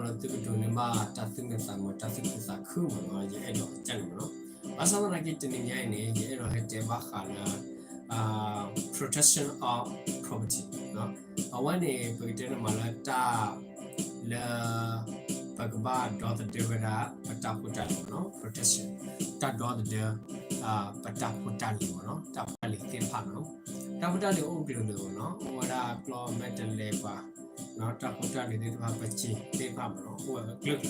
lo tu do ne ma ta tu ne sa mo ta tu sa khu mo no ye do chan mo no asa na ki tin ni ne ye do he te ba kha la protection of property no awan ne pe te ma la ta la pagba do the devada pata puta no protection ta do the pata puta li no ta pa li tin pha no ta puta li o bi lo no wada claw metal lepa no ta puta li de pa pa chi te pha no o click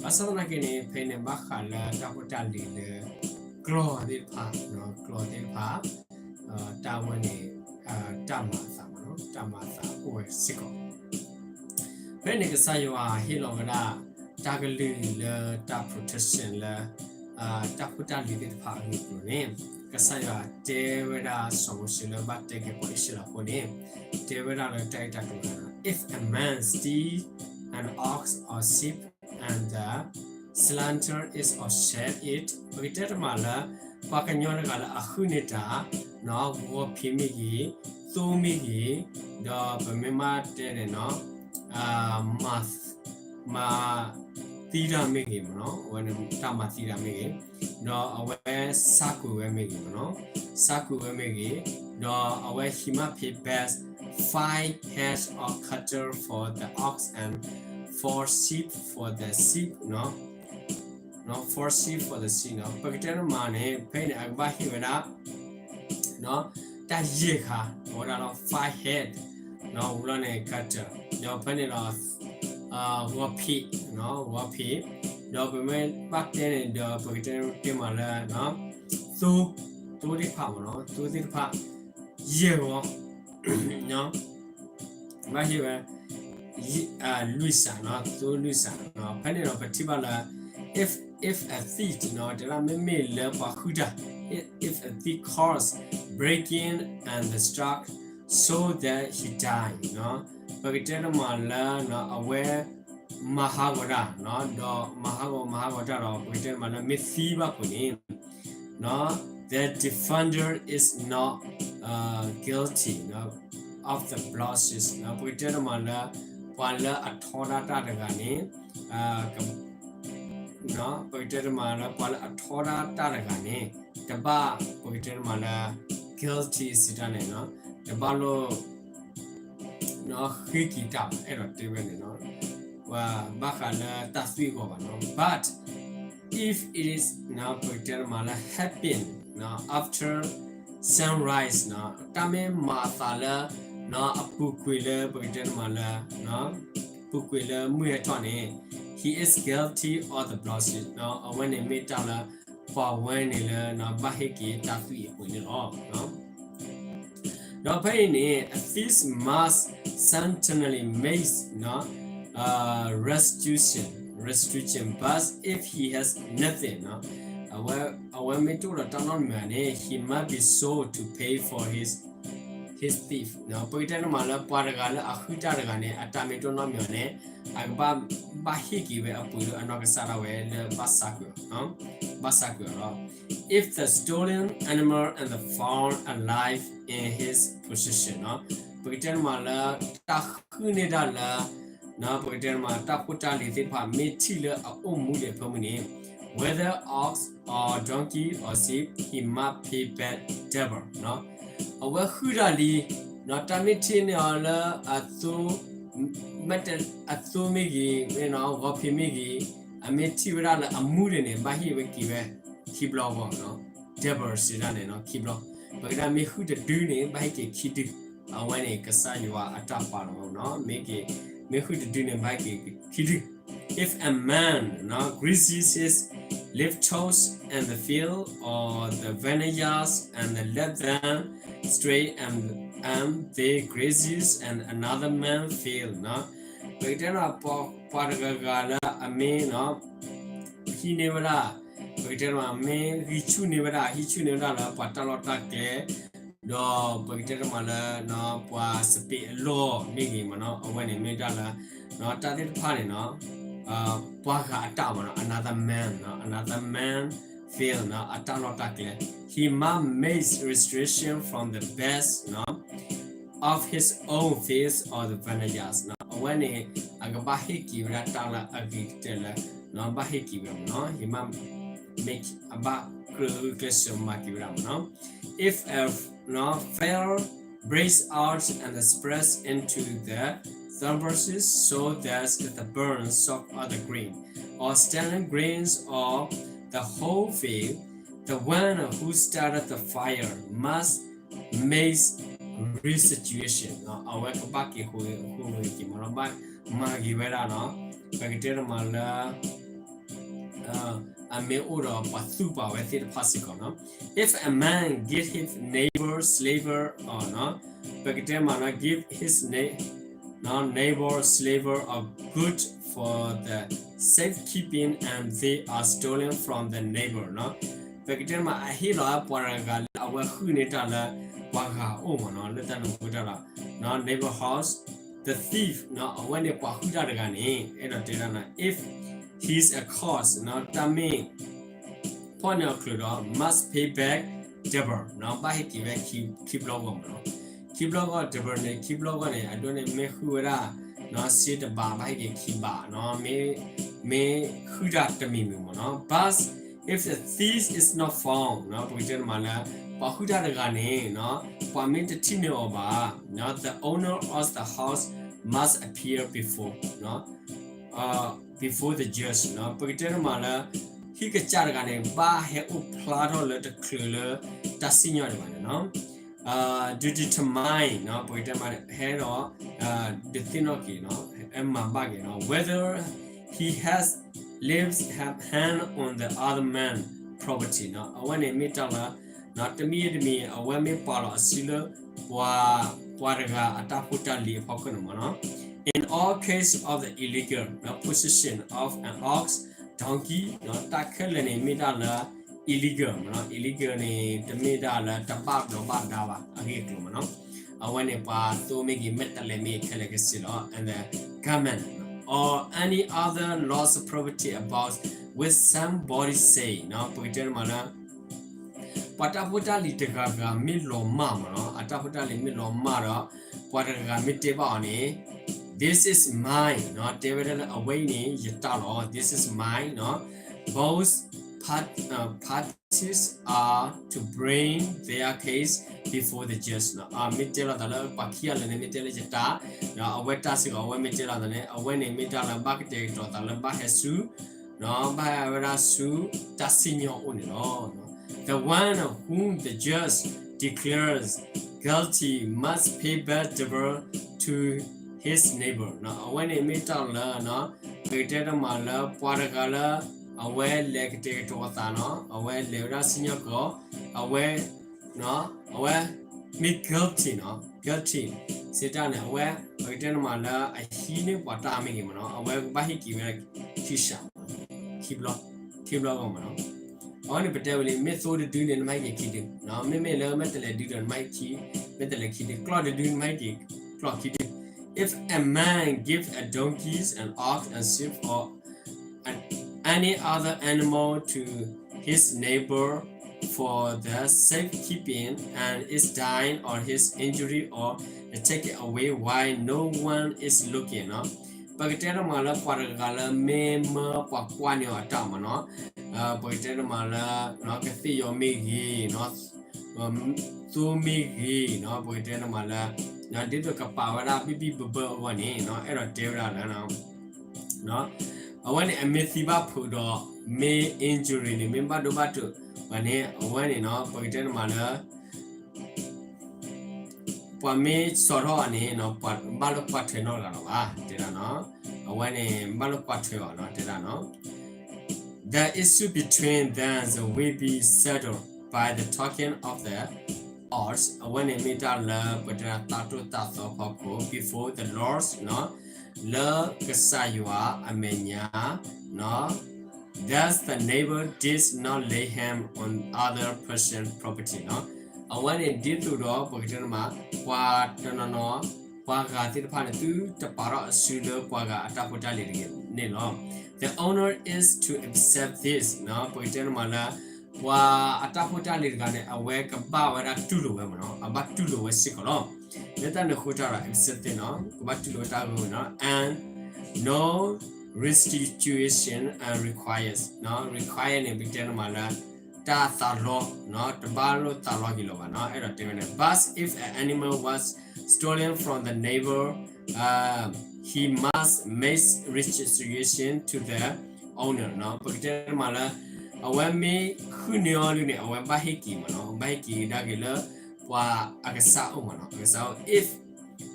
asa na ke ne phe ne ba kha la ta puta li le claw de pha no claw de pha ta wan ne ta ma sa no ta ma sa o sit ko when it is a hilogada tagali la ta protection la ta puta li pa ni name kasaya devada solution but take a position for name devada la ta if a man steal an ox or sheep and the slanter is or share it bitter mala pakanyon gala ahunita no wo pimigi tumigi the bemema de no math ma tira megi no when tama tira megi no awe saku we megi no saku we megi no awe hima pay best 5 heads of cattle for the ox and 4 sheep for the sheep no 4 sheep for the sheep no pakitana mane pain agba himena no ta ye kha ora no 5 head no wala ne cattle no pani no wapi no wapi no be back then the pakitana timala no so to di pha no to di pha ye wo no ma hi ba Luisa no to Luisa no pani no patibala if a thief no there me le pa huda if a thief cause break in and the struck so that he died no pakitana mala no aware mahagora no do mahagora no pakitana mala me thiba kuni no the defender is not guilty no of the losses no pakitana mala wala athoda ta daga ni no pakitana mala wala athoda ta daga ni taba pakitana mala guilty sitane no taba lo no hiki ta ero tebe ni no wa bakala taswi ko ba no but if it is now pakitana mala happen no after sunrise no tame matala no apu kwile pakitana mala no pukwile muye tone he is guilty of the bloodshed no when they meet la for when le no bahiki taswi ko ni no no pain this must certainly make no restitution but if he has nothing no our method of man he must be sold to pay for his thief no pakitana mala paragala ahuta daga ne atameto no myo ne agba bahiki we apulo anokasara we le basakyo no basakyo no if the stolen animal and the found alive in his possession no pakitana mala takhune dala no pakitana mala taputa li thipa methi le aomu le phomuni whether ox or donkey or sheep he must pay back double no awe khurali no tamiti ne ala atu metal atu megi no wapi megi ameti wala amure ne bahi we kibe kiblo bo no double sira ne no kiblo bagda me khu de du ne bahi ke khidu awane kasa yuwa atapa no mege me khu de du ne bahi ke khidu if a man no greases his left toes in the field or the vineyards and let them stray and they grazes and another man feel no pakitana paragala ame no he never pakitana ame hichu never la patalota ke do pakitana mala no pa spe lo megi no awani me dala no tatit phane no paga ata no another man feel no atalota ke he must make restoration from the best no of his own fields or the vineyards no when a bahiki ratala agitella no bahiki no hima make about question makiram no if a no fire breaks out and spreads into the thrombosis so that the burns of other grain or standing grains or the whole field, the one who started the fire must make restitution. Our kabaki who maraba magivera no bagitera mala a me ora pasupa with it pasicono. If a man give his neighbor slaver or no, bagitera mana give his neighbor slaver a good for the safekeeping and they are stolen from the neighbor no bagitera ma ahila paraga our hunitala waga oh no letano gudala no neighbor house the thief no when they pahuda gani edo if he's a cause no tami ponyo kludo must pay back double no ba hiki keep logo no keep logo double ne keep logo ne adone me huera no sit the bar by the kiba no me huda tami no but if the thief is not found no pagitera mala pahuda gani no permit the tino ba no the owner of the house must appear before no before the judge no pagitera mala he ka char gani ba he uplado le the clue tasinyo no to determine no pagitera head or the thinoki no emma bag no whether he has lives have hand on the other man property no when a metala not to me when me palo silo waraga ataputa li hokono no in all case of the illegal no possession of an ox donkey no takelene metala illegal no illegal ni temedala tabab no badava agitlo no when a pa to make metale me kelekesilo and the government or any other loss of property about with somebody say no pagitera mala pataputa litagaga milo mama no ataputa li milo mara pataga miteba ni this is mine no tebedala away ni yatalo this is mine no both parties are to bring their case before the judge no mitela dala pakia le mitela jata no aweta sigo awe mitela dane awe ne mitala bakte to dala bahesu no ba su tasinyo uni no the one whom the judge declares guilty must pay back double to his neighbor no awe ne mitala no pagitera mala paragala aware lekte to no aware lera senior go aware no aware me guilty no guilty sitane aware pagitera mala a hine wata me no aware bahiki kisha kiblo go no on betawli me so the doing in my kid no me le metale do my key metale kid cloud doing my clock kid if a man give a donkeys and ox and sheep or any other animal to his neighbor for the safekeeping and is dying or his injury or take it away while no one is looking no pagitera mala paragala mema pakwani atama no pagitera mala no kasi yo migi no tu migi no pagitera mala na dito kapawara bibi bubba wani no ero tera no when a methiba pudo may injury ni member do batu when no pagitera mala me soro ani no balo pathe no la tira no when balo pathe no tira no the issue between them will be settled by the talking of the odds when a meter la patra tatu taso poko before the lords no la kasayua amenya no thus the neighbor did not lay hand on other person's property no when it did to do pagitera ma kwa no kwa ga ti pha tu tapara sulo kwa ga ataputa le ne no the owner is to accept this no pagitera ma la kwa ataputa le ga ne awe ka ba wa tu lo we no aba tu lo we sikolo let the Hutara accept go back to Lotago, and no restitution requires, no requiring a bit mala. Ta thalo, not balo talogilova, no, but if an animal was stolen from the neighbor, he must make restitution to the owner, no, because mala, when me huniolini, when bahiki, mano, bahiki dagila, wa agasa umano, so if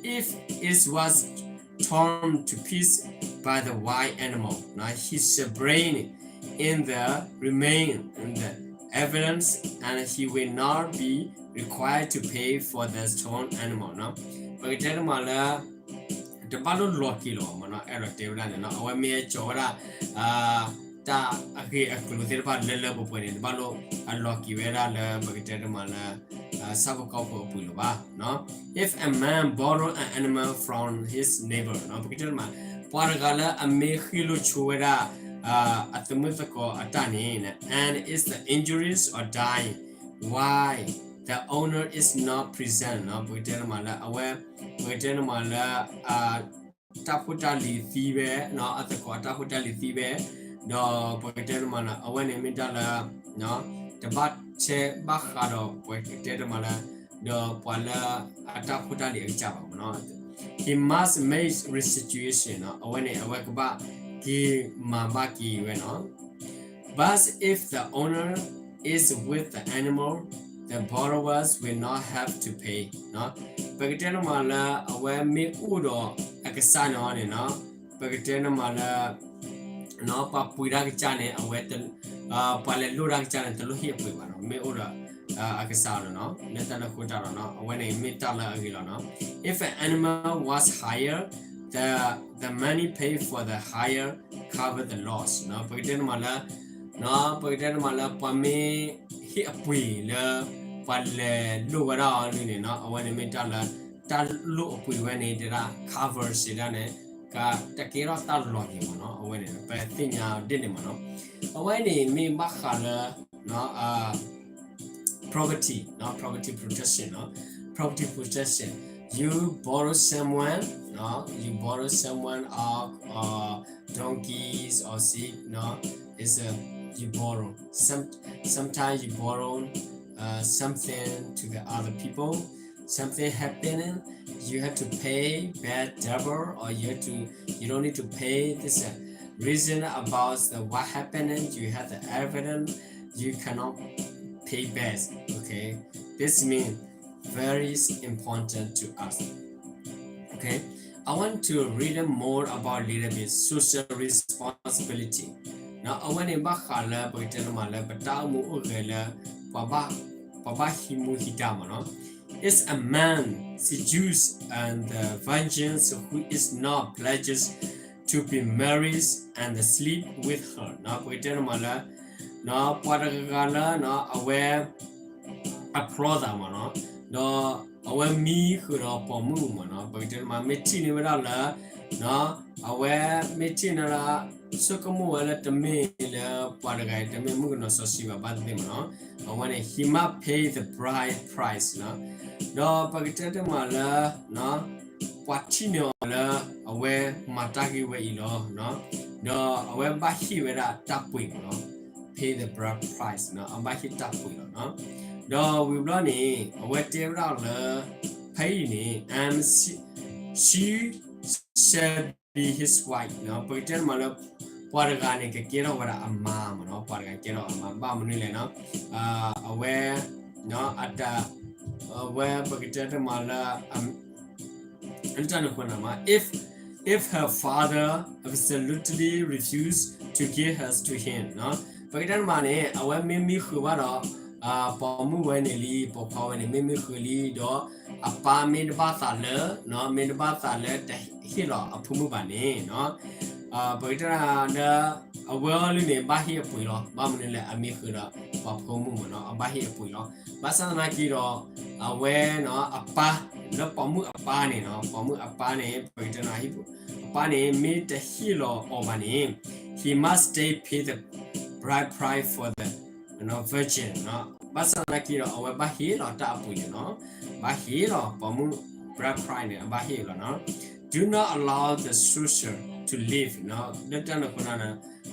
it was torn to pieces by the wild animal, now his brain in the remain in the evidence, and he will not be required to pay for the stolen animal. No, but the mala the balo lucky law, mano, error table, no, our mere chora, ta agree a clue about level point in balo, and lucky vera, but the mala, sabocopo pulova, no. If a man borrow an animal from his neighbor, no, because ma, Paragala, a mehilo chuera. At the mythical Atanin, and is the injuries or dying. Why the owner is not present? No, Buitanamala aware, Buitanamala Taputali Thibe, no at the Quataputali Thibe, no Buitanamala, Awen Midala, no, the Bache Bachado, Buitanamala, the Pala Ataputali Java, no. He must make restitution, no, when it awake about. Mabaki went on. But if the owner is with the animal, the borrowers will not have to pay. No, Pagitano mala aware me udo akasano on it. No, Pagitano mala no papurak chane aware the palelurak chane to look here. Me uda akasano no, Netana Kutaro no, when a metala agilano. If an animal was higher, the money paid for the hire cover the loss. No, pagden mala pame he apui la pale luara ni no when metala tal lu apui when it cover sidane ka takira tal logi no when it but tinya dinimo no when me makala no property protection no property protection. You borrow someone, no, you borrow someone of donkeys or sheep, no, it's you borrow. Sometimes you borrow something to the other people, something happening, you have to pay bad double, or you don't need to pay this reason about what happened. You have the evidence, you cannot pay back. Okay, this means very important to us. Okay, I want to read more about little bit social responsibility. Now, I want to bakala bagaimana betamu ugela baba himu hitama. Is a man seduced and vengeance who is not pledges to be married and sleep with her. Now, bagaimana? Now, paragala na aware a brother no awe mi huro pomu no bagel ma meti ni wala no awe meti na la sokomu wala tame la padagai tame mu no so siwa ba de no awe he must pay the bride price no bagel ma la no patino la awe matagi we ilo no awe ba hi we da tapui no pay the bride price no amba hi tapui no no, we run in, whatever other pay and she shall be his wife. No, pretend mother, Porganic, get over a mom, no, Porgan, get over my mamma, aware, no, at the where Pagata mother, if her father absolutely refused to give her to him, no, Pagatan money, aware me who were Pomu when a leap or power and a mimicry door, a pa made battle, no made battle, the hilo, a pumubane, no, but a well in a bahia puilo, Bamilla, a mikura, or pomu, no, a bahia puilo, Basanakiro, a when no, a pa, no pomu a pani, no, pomu a pani, Pagana hipu, a pani made the hilo of an name. He must stay pay the bride price for the virgin no basa nakiro awe bahiro tapu no bahiro pomu black cry နဲ့အပါဟေလို့နော် do not allow the structure to live နော်လက်တနခုနနာ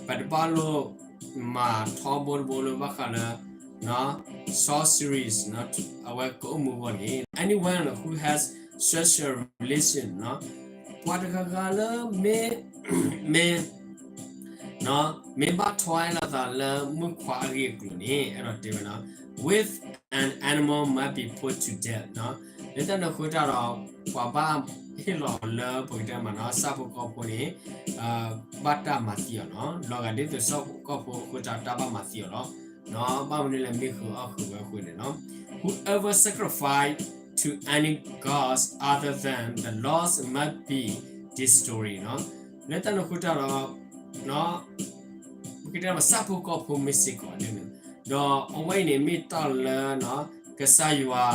ပတ်ပါလို့မာထောဘောဘောလို့ဘာခလာနော် sorceries not our go move on anyone who has such a relation နော်ဘာတကကလာမေနော်မေဘထွိုင်းလာတာလမှုခွာရီကူနေအဲ့တော့ဒီနော် with an animal might be put to death နော်လက်တနခုတာတော့ဘာဘာဟီလောလပုံတမနော်စဖို့ကောဖို့နေဘတ်တာမစီရနော်လောကဒီသဆောက်ကောဖို့ကိုတာတာပါမစီရနော်နော်ဘာမနေလဲမိခုအခုပဲခွနေနော် whoever sacrifice to any gods other than the laws might be this story နော်လက်တနခုတာတော့နော်ကိတမစဖို့ကောဖို့မစီကောနေတော့အဝိနေမိတော်လနော်ကဆာယွာ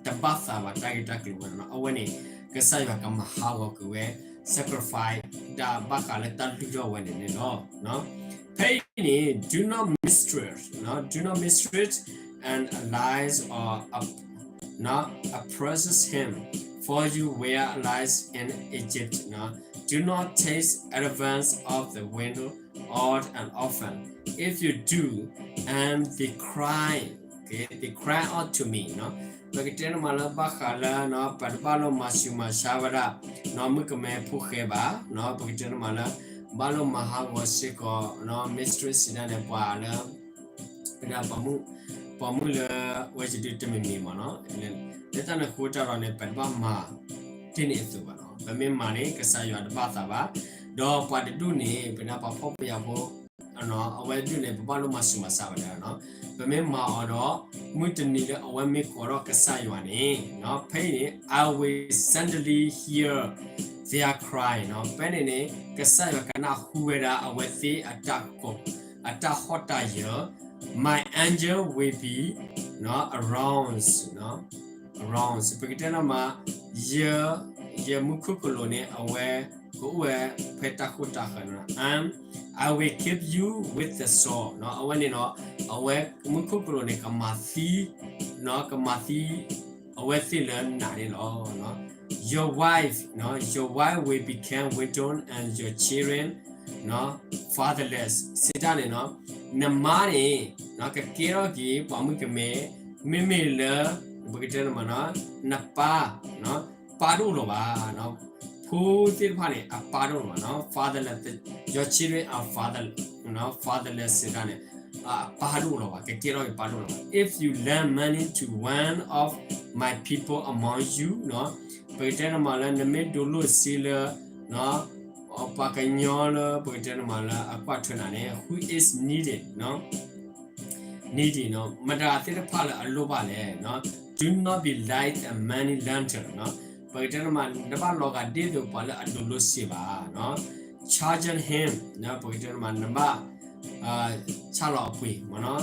တပတ်သာပါတိုက်တက်ကလို့နော်အဝိနေကဆာယွာကမဟာဝကဝဲ sacrifice ဒါဘကလည်းတန်တူကြောဝဲနေနော်pay do not mistreat no do not mistreat and lies or not oppresses him for you were lies in Egypt no do not taste advance of the window odd and often if you do and they cry okay they cry out to me no Bagitena mala bakala no padbalo masuma shavara no mukame pukheba no bagitena mala balo mahago siko no mistress sidane pala pina pamu le wajidi temimi ma no letana khota ro ne padba ma tini su ba no bame ma ne kasaywa dbata ba do padu ne pina pa phopya bo no awadu ne balo masuma savara no bame ma oro mutni le awame koro kasaywa ne no pay ne I will suddenly hear their cry no pene ne kasaywa kana huwera awethe atta hota year my angel will be no around no around pekitena ma ye mukukolo ne awe go we peta khota khana I will keep you with the sword no awane no awe mukukolo ne kamathi no kamathi awe thilan na ne no your wife will become widow and your children no fatherless sidane no namane no ka kero gi pamu keme meme le bukitena mana napa no padu lo ba no phu tir phane apadu lo no fatherless your children are fatherless sidane padu lo ba ka kero gi padu lo if you lend money to one of my people among you no Pagitena mala name dulu sila no pakanyola pagitena mala aquatuna ne who is needed no needy no madati the pala aloba le no do not be like a money lantern no pagitena mala naba loga de do pala adulu siba no charge him no pagitena mala naba chalo pui no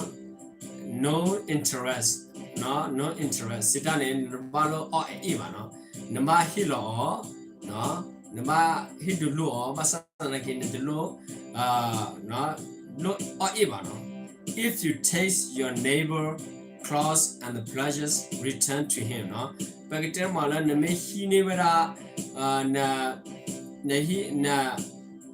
no interest sidane nabalo o eba no nama hilo no nama hidulu basana kin dulu no no o eba no if you taste your neighbor cross and the pleasures return to him no bagiter mala name hi nebara na hi na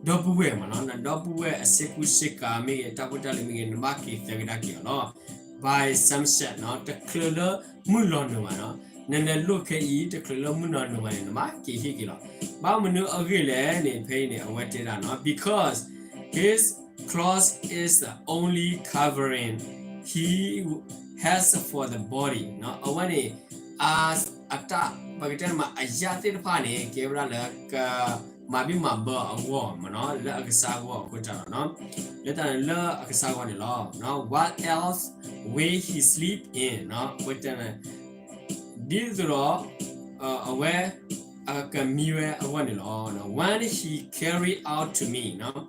dobuwe no na dobuwe aseku sika mi takutali mi nama ki tegada ki no by sunset no the clear mulon no no nene look at the clear mulon no no ma ki hikilo ba munu agile ne pay ne awetira no because his cross is the only covering he has for the body no awani as ata bagitan ma ayate pha ne kebra la ka mabi ma ba awo no la akasa go ko ta no let la akasa go ne lo no what else will he sleep in no ko ta this ro aware akamiwe awani lo no when he carry out to me no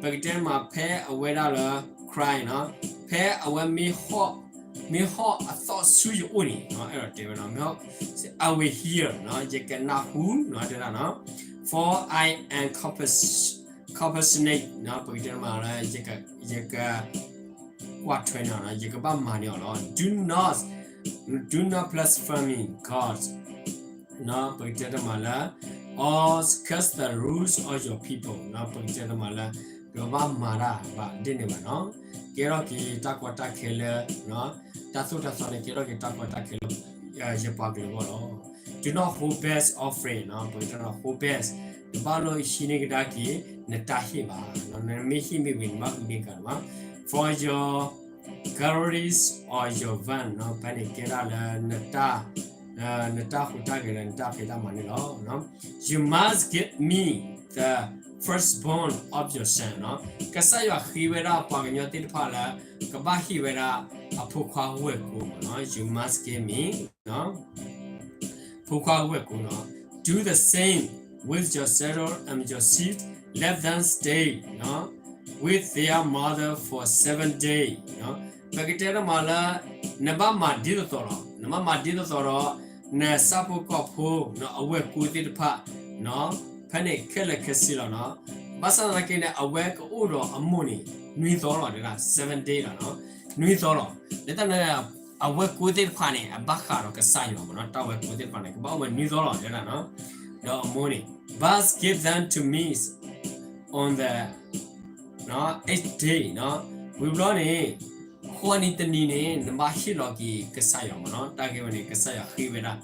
bagitan ma phe aware la cry no phe aware me ho a thought su you only no error de no me I will hear no you cannot who no da no for I am compassionate no bagitan ma la yeka what train no yeka ba ma ne lo do not blaspheme God no pagtera mala or cast the rules of your people no pagtera mala do ba mara ba dine ba no kero ki takwata khele no tasu tasu ne kero ki takwata khele ye pa ke bo no do not hold best offering no pagtera hold best ba lo shine gida ki ne ta hi ba no ne me hi me win ma ni ka ma for your calories or your van no panic kera la ne ta you must get me the firstborn of your son no kasaya khibera pagnya tit phala kabahibera apukwa weku no you must get me no pukwa weku no do the same with your saddle and your seat let them stay no with their mother for 7 days no pakitera mala naba madid toro nama madid toro na sapu kopu no awe kuti pa no pane kele kesilo no basa na kene awe ko uro amuni nui toro de 7 days no nui toro leta na awe kuti pa ne abaka ro kasayo no ta awe kuti pa ne ba awe nui toro de no no amuni but give them to me on the no 8th day no we run Juanita Nine, Mahilogi Kasaya, no, Dagavani Kasaya, Hivera.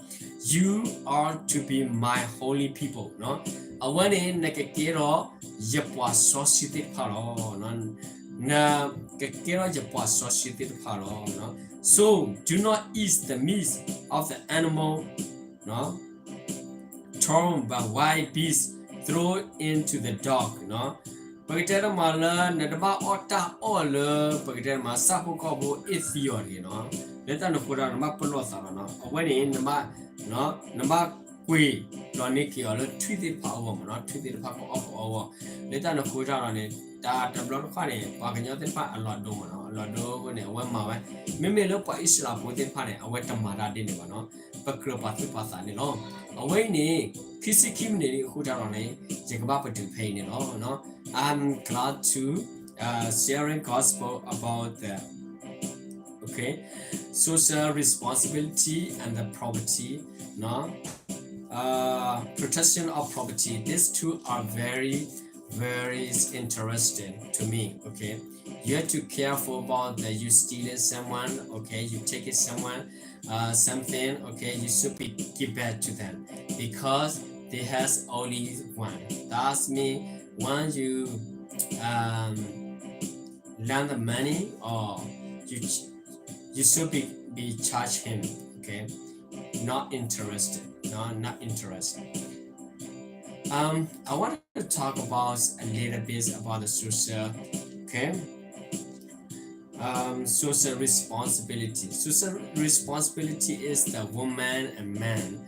You are to be my holy people, no? I went in Nakakiro, Yapwa Society Paro, no? Na Kakira Yapwa Society Paro, no? So do not eat the meat of the animal, no? Torn by wild beasts, throw it into the dog, no? Pagitera mala nadaba ota all pagitera ma sapu kobo ithiori no leta no kura ma polo sara no awani nama no nama kwe no niki all tweet power no tweet power of our leta no kura ne da tablo kha ne paganya te pa alot do no alot do ne awe ma ba meme lo pa isla bo te pa ne awe tamara de ne ba no pakro pa tu pa sa ne no awe ni kisi kim ne khu ja ro ne jekaba patu phai ne no I'm glad to sharing gospel about the social responsibility and the property, no, protection of property. These two are very, very interesting to me. Okay, you have to careful about that you stealing someone. Okay, you take it someone, something. Okay, you should be give back to them because they has only one. That's me. Once you lend the money or you should be charge him, okay, not interested, no, not interested. I want to talk about a little bit about the social, okay, social responsibility. Social responsibility is the woman and man.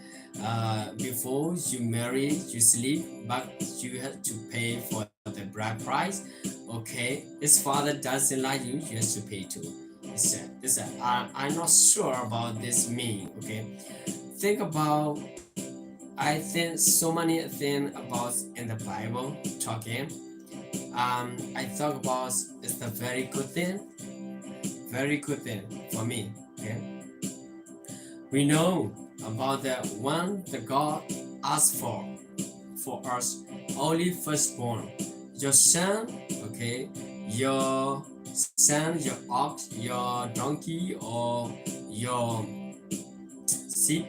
Before you marry, you sleep, but you have to pay for the bride price. Okay, his father doesn't like you, you have to pay too. I'm not sure about this mean. Okay, think about. I think so many things about in the Bible talking. I thought about it's a very good thing for me. Okay, we know about the one that God asked for us, only firstborn, your son, okay, your son, your ox, your donkey, or your sheep,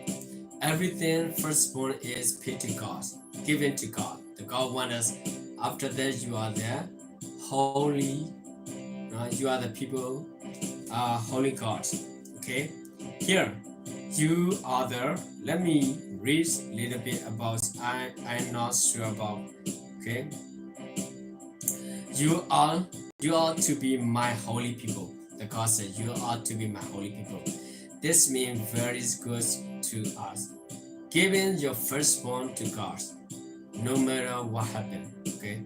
everything firstborn is paid to God, given to God. The God wants us. After that, you are the holy. You are the people, holy God. Okay, here you are there. Let me read a little bit about. I'm not sure about. Okay, you are to be my holy people. The God said you are to be my holy people. This means very good to us. Giving your firstborn to God, no matter what happened. Okay.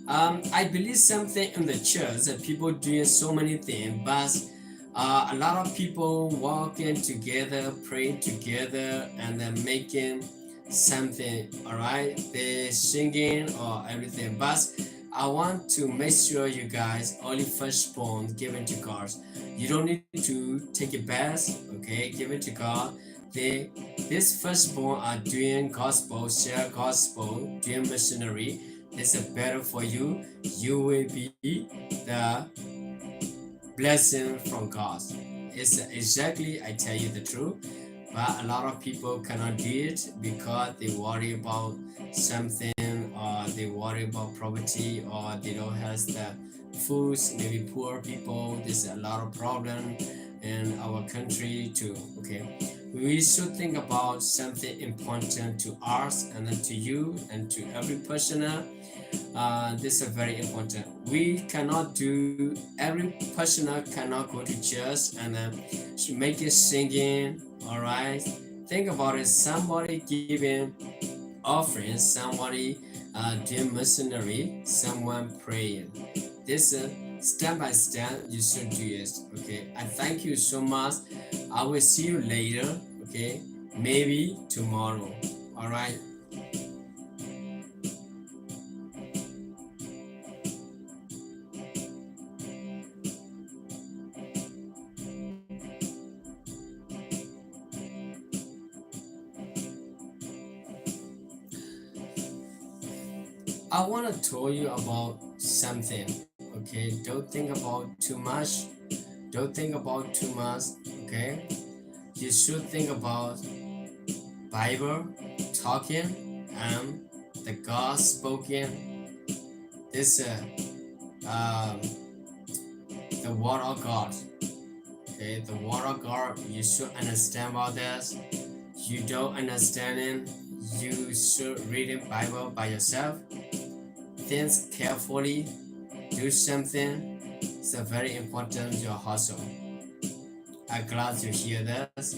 I believe something in the church that people doing so many things, but a lot of people walking together, praying together, and then making something. All right, they singing or everything. But I want to make sure you guys only firstborn given to God. You don't need to take it back. Okay, give it to God. this firstborn are doing gospel, share gospel, doing missionary. This is better for you. You will be the blessing from God. It's exactly, I tell you the truth, but a lot of people cannot do it because they worry about something, or they worry about poverty, or they don't have the foods. Maybe poor people. There's a lot of problem in our country too. Okay, we should think about something important to us and then to you and to every person. This is very important. We cannot do, every person cannot go to church and make it singing. All right, think about it. Somebody giving offering, somebody doing missionary, someone praying. This step by step you should do it. Okay, I thank you so much. I will see you later. Okay, maybe tomorrow. All right. I want to tell you about something. Okay, don't think about too much. Don't think about too much. Okay, you should think about Bible talking and the God spoken. This the word of God. Okay, the word of God. You should understand about this. You don't understand it, you should read the Bible by yourself. Think carefully. Do something. It's a very important your hustle. I'm glad to hear this.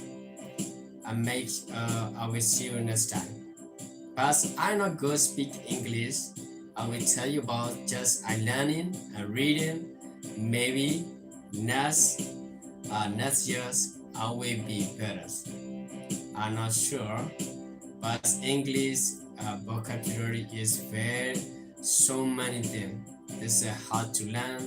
I will see you next time. But I not go speak English. I will tell you about just I learning and reading. Maybe next years I will be better. I'm not sure, but English vocabulary is very so many things. This is hard to learn.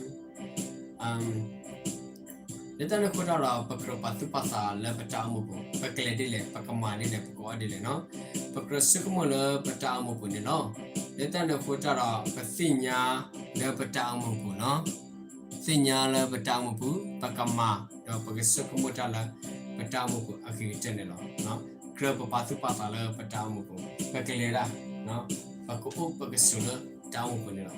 Kita nak kuda lah perkara patu pasal le petamu pun perkara dile perkemani le perkara dile no perkara semua le petamu pun ni no kita nak kuda lah kesinya le petamu pun no sinya le petamu pun perkema do perkara semua le petamu pun akhir kita ni no kerana patu pasal le petamu pun perkara dah no perkara perkara semua tamu pun ni no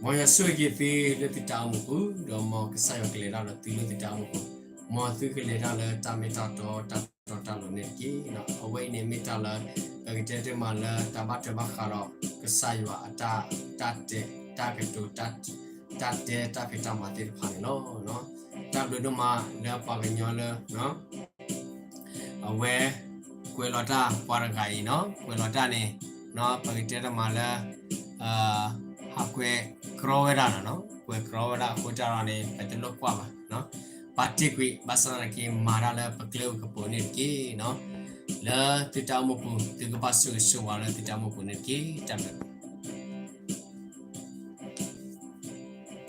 Maya sugi ti le ti tamu pu do mo kesayo kelera le ti le ti tamu pu mo tu kelera le ta meta to ta lo ne ki no away ne meta le ke te ma le ta ba te ba kha ro kesayo ata ta te ta ke to ta te ta ke ta ma te pha no no ta lo no ma le pa ke nyo le no away kwe lo ta pa ra kai no kwe lo ta ne no pa ke te ma le hakwe Krovera no, kue krovera kujara ne petelo kuama no, pati kui basana ki marala pekleu keponin ki no, le tidak mampu tiga pasu suara tidak mampu ki, tapi